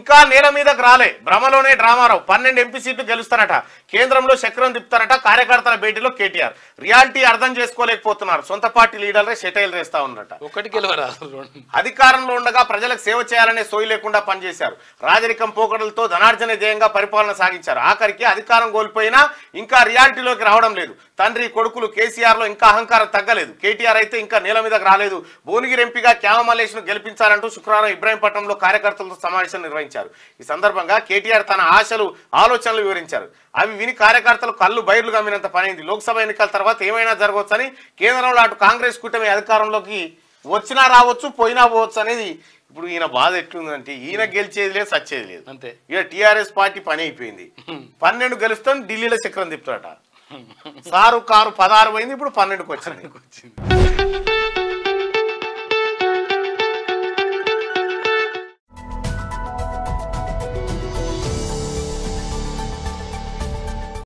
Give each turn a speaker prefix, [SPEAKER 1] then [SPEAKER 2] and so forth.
[SPEAKER 1] ఇంకా నేల మీదకు రాలే, భ్రమలోనే డ్రామారావు. 12 ఎంపీ సీట్లు గెలుస్తారట, కేంద్రంలో చక్రం తిప్పుతారట. కార్యకర్తల భేటీలో కేటీఆర్ రియాలిటీ అర్థం చేసుకోలేకపోతున్నారు, సొంత పార్టీ లీడర్లే సెటైల్ వేస్తా ఉన్నారట. అధికారంలో ఉండగా ప్రజలకు సేవ చేయాలనే సోయి లేకుండా పనిచేశారు. రాజరికం పోకడలతో ధనార్జన ధ్యేయంగా పరిపాలన సాగించారు. ఆఖరికి అధికారం కోల్పోయినా ఇంకా రియాలిటీలోకి రావడం లేదు. తండ్రి కొడుకులు కేసీఆర్ లో ఇంకా అహంకారం తగ్గలేదు. కేటీఆర్ అయితే ఇంకా నేల మీదకు రాలేదు. భువనగిరి ఎంపీగా క్యామ మల్లేష్ ను గెలిపించాలంటూ శుక్రవారం ఇబ్రాహీంపట్నంలో కార్యకర్తలతో సమావేశం నిర్వహించారు. ఈ సందర్భంగా కేటీఆర్ తన ఆశలు ఆలోచనలు వివరించారు. అవి విని కార్యకర్తలు కళ్ళు బైర్లు గమ్మినంత పనైంది. లోక్సభ ఎన్నికల తర్వాత ఏమైనా జరగవచ్చని, కేంద్రంలో అటు కాంగ్రెస్ కూటమి అధికారంలోకి వచ్చినా రావచ్చు, పోయినా పోవచ్చు అనేది ఇప్పుడు ఈయన బాధ ఎట్లుందంటే, ఈయన గెలిచేది లేదు, సచ్చేది లేదు అంతే. ఇక టీఆర్ఎస్ పార్టీ పని అయిపోయింది. 12 గెలుస్తాం, ఢిల్లీలో చక్రం తిప్పుతాట. సారు కారు 16 పోయింది, ఇప్పుడు 12కు వచ్చింది.